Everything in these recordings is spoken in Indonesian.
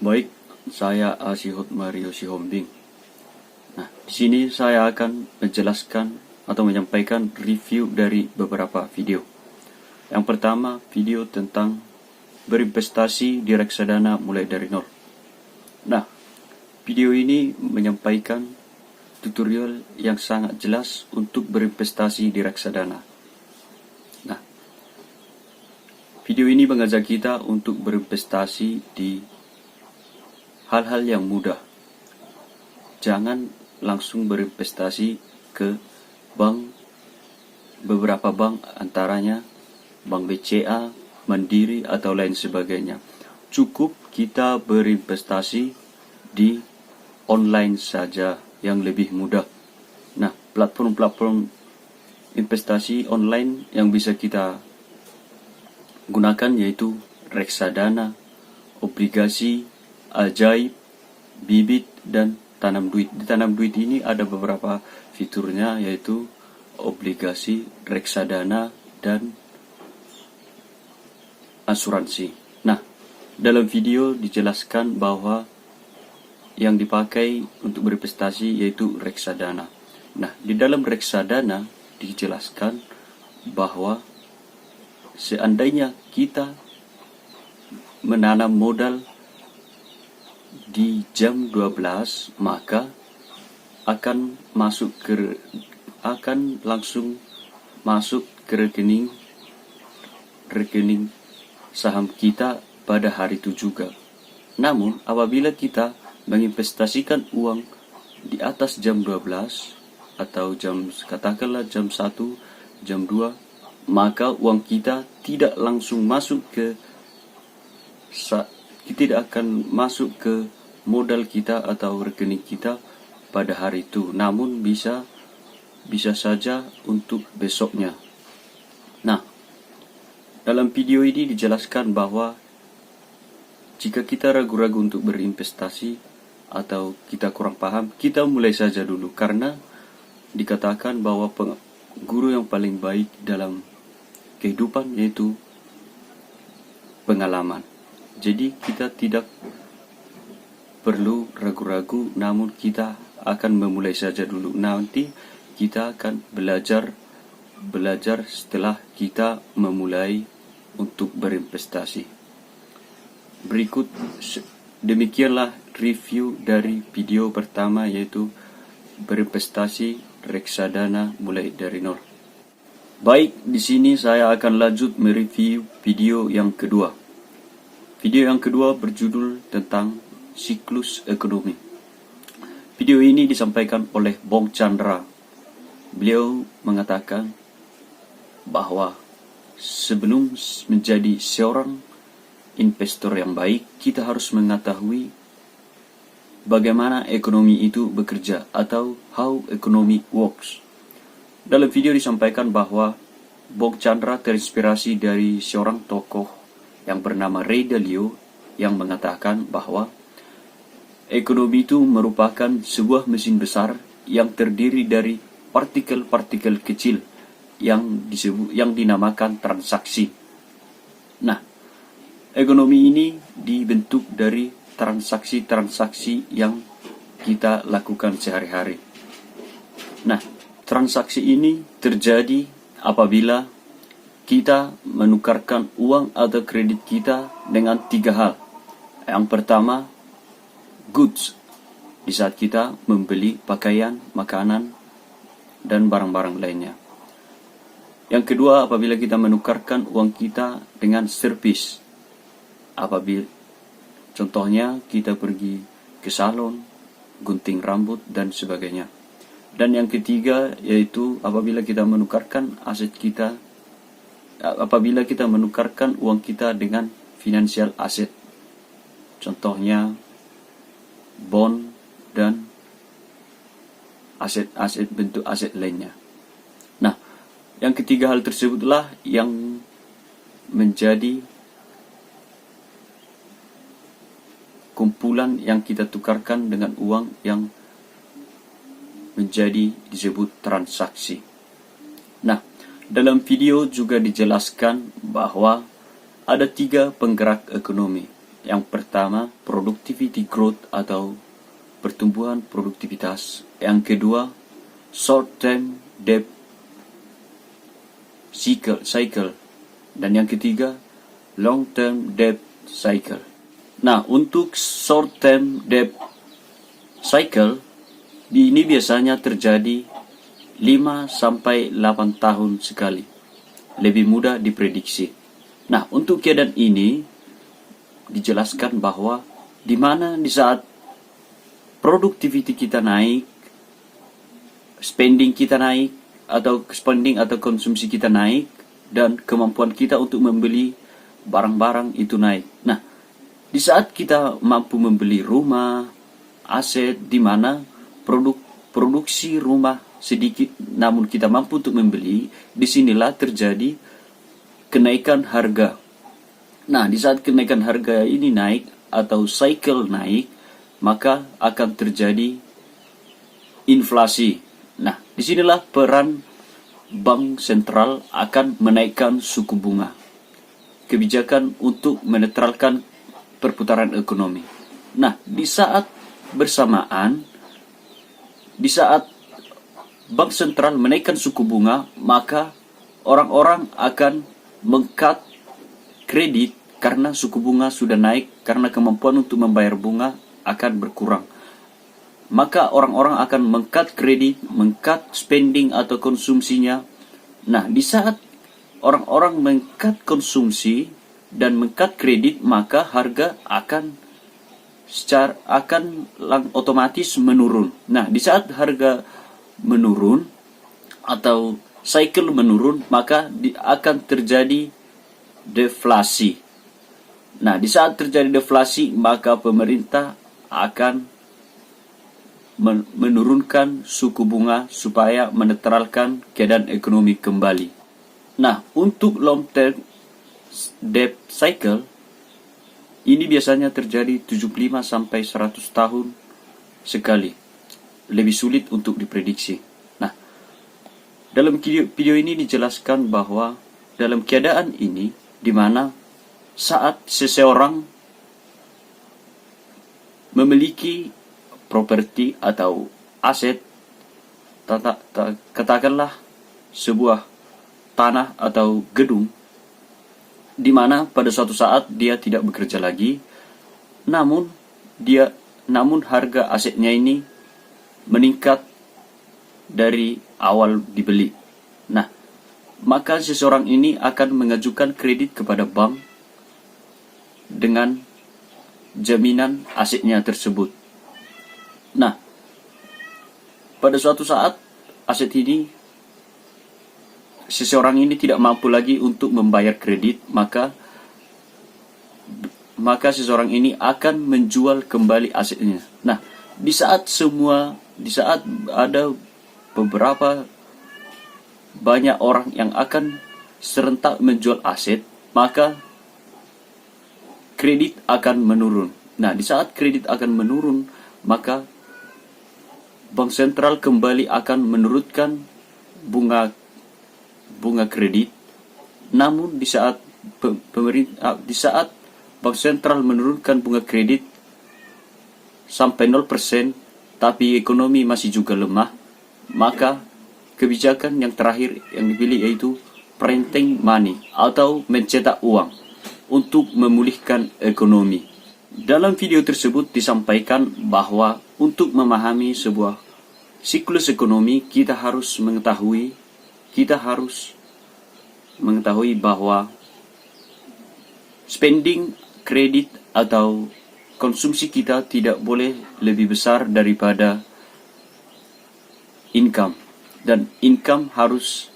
Baik, saya Asihot Mario Sihombing. Nah, di sini saya akan menjelaskan atau menyampaikan review dari beberapa video. Yang pertama, video tentang berinvestasi di reksadana mulai dari nol. Nah, video ini menyampaikan tutorial yang sangat jelas untuk berinvestasi di reksadana. Nah, video ini mengajak kita untuk berinvestasi di hal-hal yang mudah. Jangan langsung berinvestasi ke bank, beberapa bank antaranya Bank BCA, Mandiri, atau lain sebagainya. Cukup kita berinvestasi di online saja yang lebih mudah. Nah, platform-platform investasi online yang bisa kita gunakan yaitu reksadana, obligasi, ajaib, bibit, dan tanam duit. Di tanam duit ini ada beberapa fiturnya yaitu obligasi, reksadana, dan asuransi. Nah, dalam video dijelaskan bahwa yang dipakai untuk berinvestasi yaitu reksadana. Nah, di dalam reksadana dijelaskan bahwa seandainya kita menanam modal di jam 12, maka akan langsung masuk ke rekening saham kita pada hari itu juga. Namun apabila kita menginvestasikan uang di atas jam 12 atau katakanlah jam 1, jam 2, maka uang kita tidak langsung masuk tidak akan masuk ke modal kita atau rekening kita pada hari itu, namun bisa saja untuk besoknya. Nah, dalam video ini dijelaskan bahwa jika kita ragu-ragu untuk berinvestasi atau kita kurang paham, kita mulai saja dulu, karena dikatakan bahwa guru yang paling baik dalam kehidupan yaitu pengalaman. Jadi kita tidak perlu ragu-ragu, namun kita akan memulai saja dulu. Nanti kita akan belajar setelah kita memulai untuk berinvestasi. Berikut demikianlah review dari video pertama yaitu berinvestasi reksadana mulai dari nol. Baik, di sini saya akan lanjut mereview video yang kedua. Video yang kedua berjudul tentang siklus ekonomi. Video ini disampaikan oleh Bong Chandra. Beliau mengatakan bahwa sebelum menjadi seorang investor yang baik, kita harus mengetahui bagaimana ekonomi itu bekerja atau how economy works. Dalam video disampaikan bahwa Bong Chandra terinspirasi dari seorang tokoh yang bernama Ray Dalio yang mengatakan bahwa ekonomi itu merupakan sebuah mesin besar yang terdiri dari partikel-partikel kecil yang dinamakan transaksi. Nah, ekonomi ini dibentuk dari transaksi-transaksi yang kita lakukan sehari-hari. Nah, transaksi ini terjadi apabila kita menukarkan uang atau kredit kita dengan 3 hal. Yang pertama, goods, di saat kita membeli pakaian, makanan, dan barang-barang lainnya. Yang kedua, apabila kita menukarkan uang kita dengan service. Apabila contohnya kita pergi ke salon, gunting rambut, dan sebagainya. Dan yang ketiga yaitu apabila kita menukarkan uang kita dengan financial asset. Contohnya bond dan aset-aset bentuk aset lainnya. Nah, yang ketiga hal tersebutlah yang menjadi kumpulan yang kita tukarkan dengan uang yang menjadi disebut transaksi. Nah, dalam video juga dijelaskan bahwa ada 3 penggerak ekonomi. Yang pertama, produktif productivity growth atau pertumbuhan produktivitas. Yang kedua, short term debt cycle. Dan yang ketiga, long term debt cycle. Nah, untuk short term debt cycle ini biasanya terjadi 5 sampai 8 tahun sekali. Lebih mudah diprediksi. Nah, untuk keadaan ini dijelaskan bahwa di mana di saat productivity kita naik, spending kita naik, atau spending atau konsumsi kita naik, dan kemampuan kita untuk membeli barang-barang itu naik. Nah, di saat kita mampu membeli rumah, aset, di mana produksi rumah sedikit namun kita mampu untuk membeli, disinilah terjadi kenaikan harga. Nah, di saat kenaikan harga ini naik atau cycle naik, maka akan terjadi inflasi. Nah, disinilah peran bank sentral akan menaikkan suku bunga. Kebijakan untuk menetralkan perputaran ekonomi. Nah, di saat bersamaan, di saat bank sentral menaikkan suku bunga, maka orang-orang akan meng-cut kredit karena suku bunga sudah naik, karena kemampuan untuk membayar bunga akan berkurang. Maka orang-orang akan meng-cut kredit, meng-cut spending atau konsumsinya. Nah, di saat orang-orang meng-cut konsumsi dan meng-cut kredit, maka harga akan otomatis menurun. Nah, di saat harga menurun atau cycle menurun, maka akan terjadi deflasi. Nah, di saat terjadi deflasi, maka pemerintah akan menurunkan suku bunga supaya menetralkan keadaan ekonomi kembali. Nah, untuk long term debt cycle ini biasanya terjadi 75 sampai 100 tahun sekali. Lebih sulit untuk diprediksi. Nah, dalam video ini dijelaskan bahwa dalam keadaan ini, di mana saat seseorang memiliki properti atau aset, katakanlah sebuah tanah atau gedung, di mana pada suatu saat dia tidak bekerja lagi, namun harga asetnya ini meningkat dari awal dibeli. Nah, maka seseorang ini akan mengajukan kredit kepada bank dengan jaminan asetnya tersebut. Nah, pada suatu saat aset ini, seseorang ini tidak mampu lagi untuk membayar kredit, maka seseorang ini akan menjual kembali asetnya. Nah, di saat ada beberapa banyak orang yang akan serentak menjual aset, maka kredit akan menurun. Nah, di saat kredit akan menurun, maka bank sentral kembali akan menurunkan bunga kredit. Namun di saat bank sentral menurunkan bunga kredit sampai 0%, tapi ekonomi masih juga lemah, maka kebijakan yang terakhir yang dipilih yaitu printing money atau mencetak uang untuk memulihkan ekonomi. Dalam video tersebut disampaikan bahwa untuk memahami sebuah siklus ekonomi, kita harus mengetahui bahwa spending, kredit atau konsumsi kita tidak boleh lebih besar daripada income, dan income harus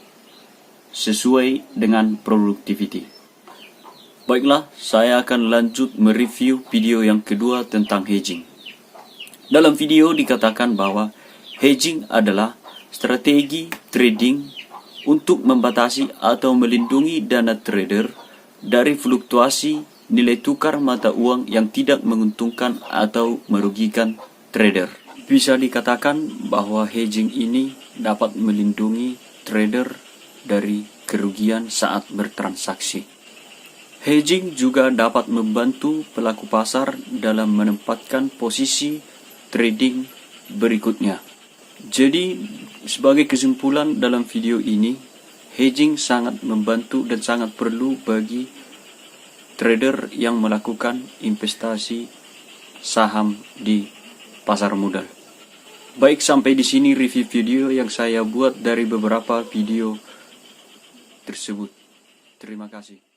sesuai dengan productivity. Baiklah, saya akan lanjut mereview video yang kedua tentang hedging. Dalam video dikatakan bahwa hedging adalah strategi trading untuk membatasi atau melindungi dana trader dari fluktuasi nilai tukar mata uang yang tidak menguntungkan atau merugikan trader. Bisa dikatakan bahwa hedging ini dapat melindungi trader dari kerugian saat bertransaksi. Hedging juga dapat membantu pelaku pasar dalam menempatkan posisi trading berikutnya. Jadi, sebagai kesimpulan dalam video ini, hedging sangat membantu dan sangat perlu bagi trader yang melakukan investasi saham di pasar modal. Baik, sampai di sini review video yang saya buat dari beberapa video tersebut. Terima kasih.